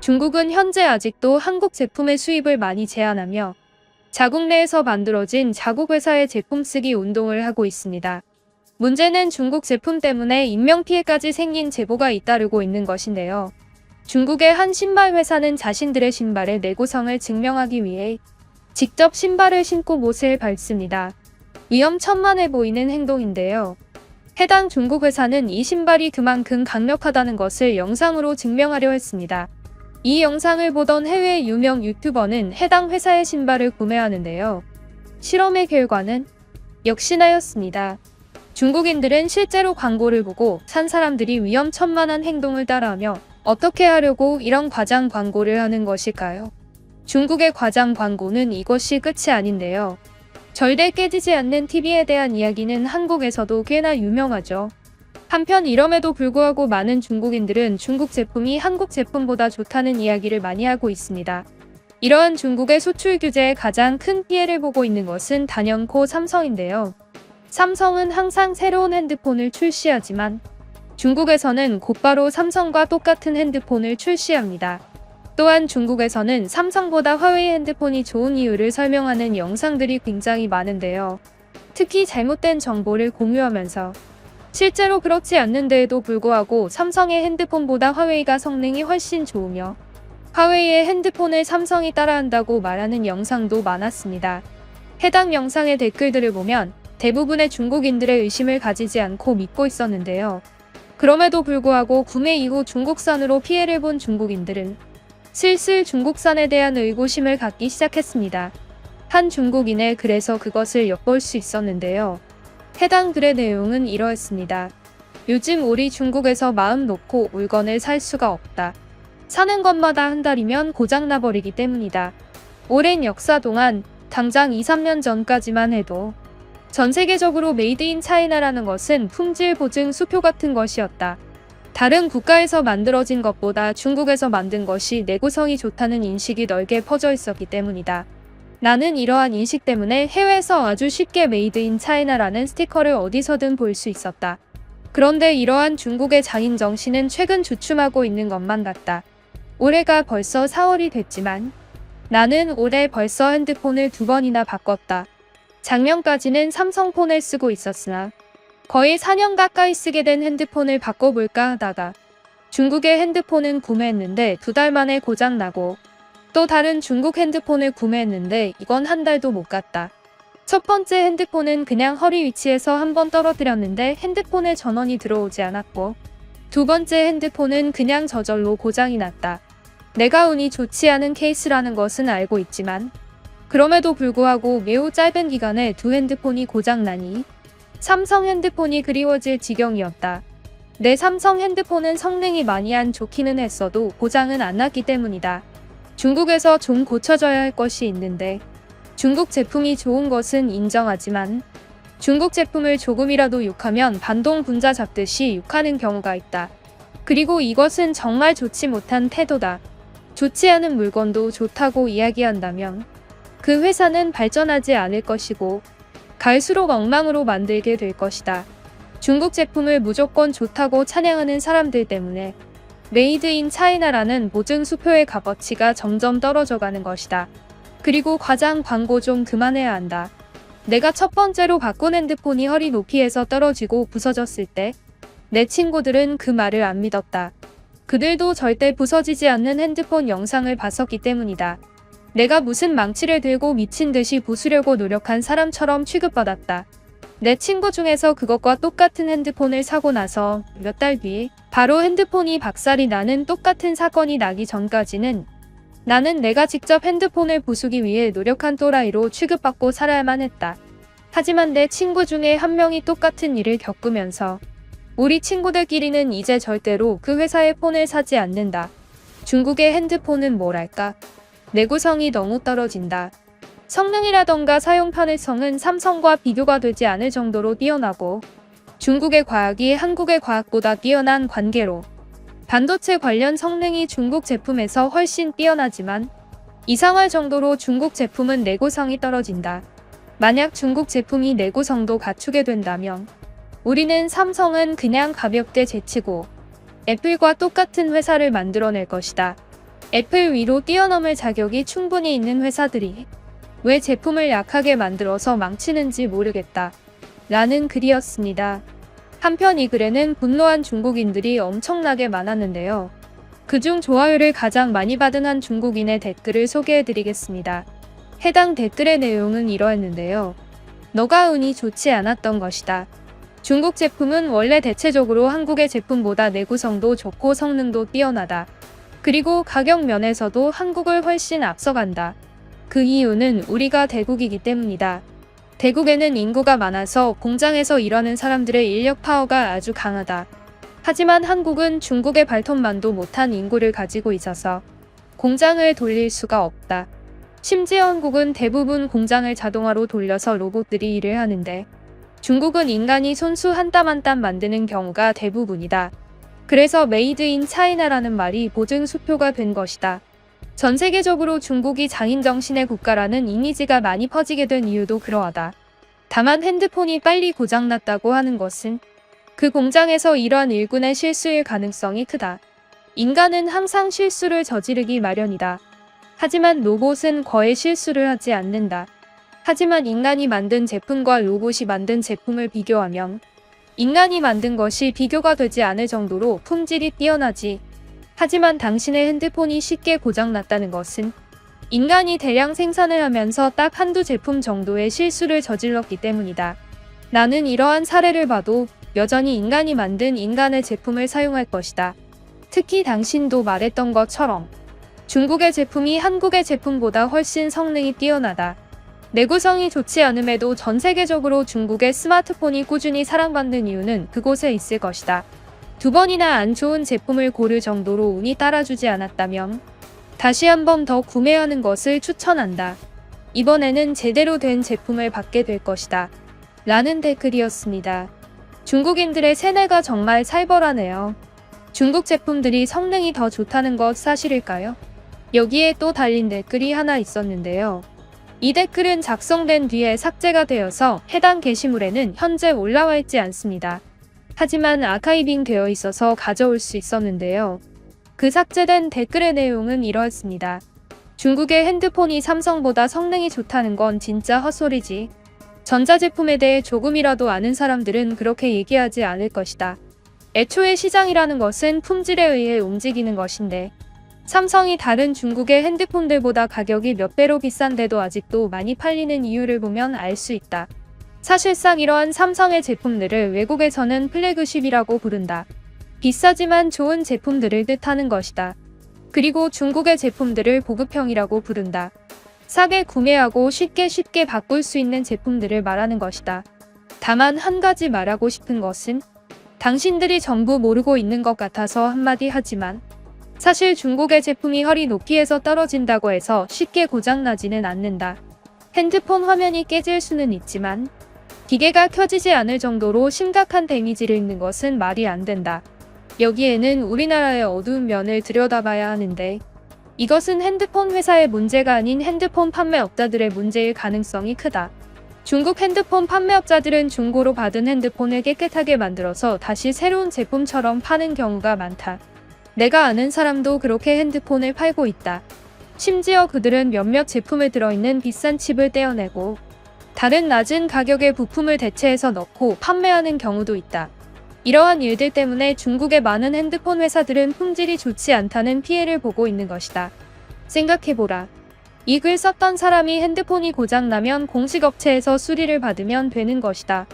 중국은 현재 아직도 한국 제품의 수입을 많이 제한하며 자국 내에서 만들어진 자국 회사의 제품 쓰기 운동을 하고 있습니다. 문제는 중국 제품 때문에 인명피해까지 생긴 제보가 잇따르고 있는 것인데요. 중국의 한 신발 회사는 자신들의 신발의 내구성을 증명하기 위해 직접 신발을 신고 못을 밟습니다. 위험천만해 보이는 행동인데요. 해당 중국 회사는 이 신발이 그만큼 강력하다는 것을 영상으로 증명하려 했습니다. 이 영상을 보던 해외 유명 유튜버는 해당 회사의 신발을 구매하는데요. 실험의 결과는 역시나였습니다. 중국인들은 실제로 광고를 보고 산 사람들이 위험천만한 행동을 따라하며 어떻게 하려고 이런 과장 광고를 하는 것일까요? 중국의 과장 광고는 이것이 끝이 아닌데요. 절대 깨지지 않는 TV에 대한 이야기는 한국에서도 꽤나 유명하죠. 한편 이럼에도 불구하고 많은 중국인들은 중국 제품이 한국 제품보다 좋다는 이야기를 많이 하고 있습니다. 이러한 중국의 수출 규제에 가장 큰 피해를 보고 있는 것은 단연코 삼성인데요. 삼성은 항상 새로운 핸드폰을 출시하지만 중국에서는 곧바로 삼성과 똑같은 핸드폰을 출시합니다. 또한 중국에서는 삼성보다 화웨이 핸드폰이 좋은 이유를 설명하는 영상들이 굉장히 많은데요. 특히 잘못된 정보를 공유하면서 실제로 그렇지 않는데에도 불구하고 삼성의 핸드폰보다 화웨이가 성능이 훨씬 좋으며 화웨이의 핸드폰을 삼성이 따라한다고 말하는 영상도 많았습니다. 해당 영상의 댓글들을 보면 대부분의 중국인들의 의심을 가지지 않고 믿고 있었는데요. 그럼에도 불구하고 구매 이후 중국산으로 피해를 본 중국인들은 슬슬 중국산에 대한 의구심을 갖기 시작했습니다. 한 중국인의 글에서 그것을 엿볼 수 있었는데요. 해당 글의 내용은 이러했습니다. 요즘 우리 중국에서 마음 놓고 물건을 살 수가 없다. 사는 것마다 한 달이면 고장나버리기 때문이다. 오랜 역사 동안 당장 2~3년 전까지만 해도 전 세계적으로 메이드 인 차이나라는 것은 품질 보증 수표 같은 것이었다. 다른 국가에서 만들어진 것보다 중국에서 만든 것이 내구성이 좋다는 인식이 넓게 퍼져 있었기 때문이다. 나는 이러한 인식 때문에 해외에서 아주 쉽게 메이드 인 차이나라는 스티커를 어디서든 볼 수 있었다. 그런데 이러한 중국의 장인 정신은 최근 주춤하고 있는 것만 같다. 올해가 벌써 4월이 됐지만 나는 올해 벌써 핸드폰을 2번이나 바꿨다. 작년까지는 삼성폰을 쓰고 있었으나 거의 4년 가까이 쓰게 된 핸드폰을 바꿔볼까 하다가 중국의 핸드폰은 구매했는데 2달 만에 고장나고 또 다른 중국 핸드폰을 구매했는데 이건 한 달도 못 갔다. 첫 번째 핸드폰은 그냥 허리 위치에서 한번 떨어뜨렸는데 핸드폰에 전원이 들어오지 않았고 두 번째 핸드폰은 그냥 저절로 고장이 났다. 내가 운이 좋지 않은 케이스라는 것은 알고 있지만 그럼에도 불구하고 매우 짧은 기간에 두 핸드폰이 고장나니 삼성 핸드폰이 그리워질 지경이었다. 내 삼성 핸드폰은 성능이 많이 안 좋기는 했어도 고장은 안 났기 때문이다. 중국에서 좀 고쳐져야 할 것이 있는데 중국 제품이 좋은 것은 인정하지만 중국 제품을 조금이라도 욕하면 반동 분자 잡듯이 욕하는 경우가 있다. 그리고 이것은 정말 좋지 못한 태도다. 좋지 않은 물건도 좋다고 이야기한다면 그 회사는 발전하지 않을 것이고 갈수록 엉망으로 만들게 될 것이다. 중국 제품을 무조건 좋다고 찬양하는 사람들 때문에 메이드 인 차이나라는 보증 수표의 값어치가 점점 떨어져가는 것이다. 그리고 과장 광고 좀 그만해야 한다. 내가 첫 번째로 바꾼 핸드폰이 허리 높이에서 떨어지고 부서졌을 때 내 친구들은 그 말을 안 믿었다. 그들도 절대 부서지지 않는 핸드폰 영상을 봤었기 때문이다. 내가 무슨 망치를 들고 미친 듯이 부수려고 노력한 사람처럼 취급받았다. 내 친구 중에서 그것과 똑같은 핸드폰을 사고 나서 몇 달 뒤에 바로 핸드폰이 박살이 나는 똑같은 사건이 나기 전까지는 나는 내가 직접 핸드폰을 부수기 위해 노력한 또라이로 취급받고 살아야만 했다. 하지만 내 친구 중에 한 명이 똑같은 일을 겪으면서 우리 친구들끼리는 이제 절대로 그 회사의 폰을 사지 않는다. 중국의 핸드폰은 뭐랄까? 내구성이 너무 떨어진다. 성능이라던가 사용 편의성은 삼성과 비교가 되지 않을 정도로 뛰어나고 중국의 과학이 한국의 과학보다 뛰어난 관계로 반도체 관련 성능이 중국 제품에서 훨씬 뛰어나지만 이상할 정도로 중국 제품은 내구성이 떨어진다. 만약 중국 제품이 내구성도 갖추게 된다면 우리는 삼성은 그냥 가볍게 제치고 애플과 똑같은 회사를 만들어낼 것이다. 애플 위로 뛰어넘을 자격이 충분히 있는 회사들이 왜 제품을 약하게 만들어서 망치는지 모르겠다. 라는 글이었습니다. 한편 이 글에는 분노한 중국인들이 엄청나게 많았는데요. 그중 좋아요를 가장 많이 받은 한 중국인의 댓글을 소개해드리겠습니다. 해당 댓글의 내용은 이러했는데요. 너가 운이 좋지 않았던 것이다. 중국 제품은 원래 대체적으로 한국의 제품보다 내구성도 좋고 성능도 뛰어나다. 그리고 가격 면에서도 한국을 훨씬 앞서간다. 그 이유는 우리가 대국이기 때문이다. 대국에는 인구가 많아서 공장에서 일하는 사람들의 인력 파워가 아주 강하다. 하지만 한국은 중국의 발톱만도 못한 인구를 가지고 있어서 공장을 돌릴 수가 없다. 심지어 한국은 대부분 공장을 자동화로 돌려서 로봇들이 일을 하는데 중국은 인간이 손수 한 땀 한 땀 만드는 경우가 대부분이다. 그래서 메이드 인 차이나라는 말이 보증 수표가 된 것이다. 전 세계적으로 중국이 장인정신의 국가라는 이미지가 많이 퍼지게 된 이유도 그러하다. 다만 핸드폰이 빨리 고장났다고 하는 것은 그 공장에서 이러한 일군의 실수일 가능성이 크다. 인간은 항상 실수를 저지르기 마련이다. 하지만 로봇은 거의 실수를 하지 않는다. 하지만 인간이 만든 제품과 로봇이 만든 제품을 비교하면 인간이 만든 것이 비교가 되지 않을 정도로 품질이 뛰어나지. 하지만 당신의 핸드폰이 쉽게 고장났다는 것은 인간이 대량 생산을 하면서 딱 한두 제품 정도의 실수를 저질렀기 때문이다. 나는 이러한 사례를 봐도 여전히 인간이 만든 인간의 제품을 사용할 것이다. 특히 당신도 말했던 것처럼 중국의 제품이 한국의 제품보다 훨씬 성능이 뛰어나다. 내구성이 좋지 않음에도 전 세계적으로 중국의 스마트폰이 꾸준히 사랑받는 이유는 그곳에 있을 것이다. 두 번이나 안 좋은 제품을 고를 정도로 운이 따라주지 않았다면 다시 한 번 더 구매하는 것을 추천한다. 이번에는 제대로 된 제품을 받게 될 것이다. 라는 댓글이었습니다. 중국인들의 세뇌가 정말 살벌하네요. 중국 제품들이 성능이 더 좋다는 것 사실일까요? 여기에 또 달린 댓글이 하나 있었는데요. 이 댓글은 작성된 뒤에 삭제가 되어서 해당 게시물에는 현재 올라와 있지 않습니다. 하지만 아카이빙 되어 있어서 가져올 수 있었는데요. 그 삭제된 댓글의 내용은 이러했습니다. 중국의 핸드폰이 삼성보다 성능이 좋다는 건 진짜 헛소리지. 전자제품에 대해 조금이라도 아는 사람들은 그렇게 얘기하지 않을 것이다. 애초에 시장이라는 것은 품질에 의해 움직이는 것인데 삼성이 다른 중국의 핸드폰들보다 가격이 몇 배로 비싼데도 아직도 많이 팔리는 이유를 보면 알 수 있다. 사실상 이러한 삼성의 제품들을 외국에서는 플래그십이라고 부른다. 비싸지만 좋은 제품들을 뜻하는 것이다. 그리고 중국의 제품들을 보급형이라고 부른다. 싸게 구매하고 쉽게 바꿀 수 있는 제품들을 말하는 것이다. 다만 한 가지 말하고 싶은 것은 당신들이 전부 모르고 있는 것 같아서 한마디 하지만 사실 중국의 제품이 허리 높이에서 떨어진다고 해서 쉽게 고장나지는 않는다. 핸드폰 화면이 깨질 수는 있지만 기계가 켜지지 않을 정도로 심각한 데미지를 입는 것은 말이 안 된다. 여기에는 우리나라의 어두운 면을 들여다봐야 하는데 이것은 핸드폰 회사의 문제가 아닌 핸드폰 판매업자들의 문제일 가능성이 크다. 중국 핸드폰 판매업자들은 중고로 받은 핸드폰을 깨끗하게 만들어서 다시 새로운 제품처럼 파는 경우가 많다. 내가 아는 사람도 그렇게 핸드폰을 팔고 있다. 심지어 그들은 몇몇 제품에 들어있는 비싼 칩을 떼어내고 다른 낮은 가격의 부품을 대체해서 넣고 판매하는 경우도 있다. 이러한 일들 때문에 중국의 많은 핸드폰 회사들은 품질이 좋지 않다는 피해를 보고 있는 것이다. 생각해보라. 이 글 썼던 사람이 핸드폰이 고장나면 공식 업체에서 수리를 받으면 되는 것이다.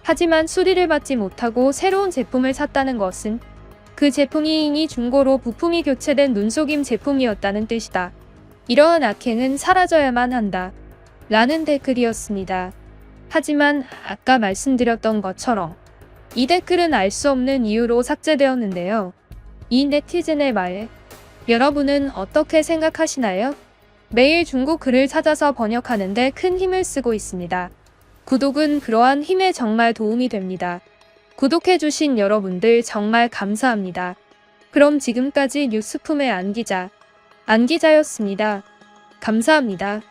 하지만 수리를 받지 못하고 새로운 제품을 샀다는 것은 그 제품이 이미 중고로 부품이 교체된 눈속임 제품이었다는 뜻이다. 이러한 악행은 사라져야만 한다. 라는 댓글이었습니다. 하지만 아까 말씀드렸던 것처럼 이 댓글은 알 수 없는 이유로 삭제되었는데요. 이 네티즌의 말, 여러분은 어떻게 생각하시나요? 매일 중국 글을 찾아서 번역하는데 큰 힘을 쓰고 있습니다. 구독은 그러한 힘에 정말 도움이 됩니다. 구독해주신 여러분들 정말 감사합니다. 그럼 지금까지 뉴스품의 안기자였습니다. 감사합니다.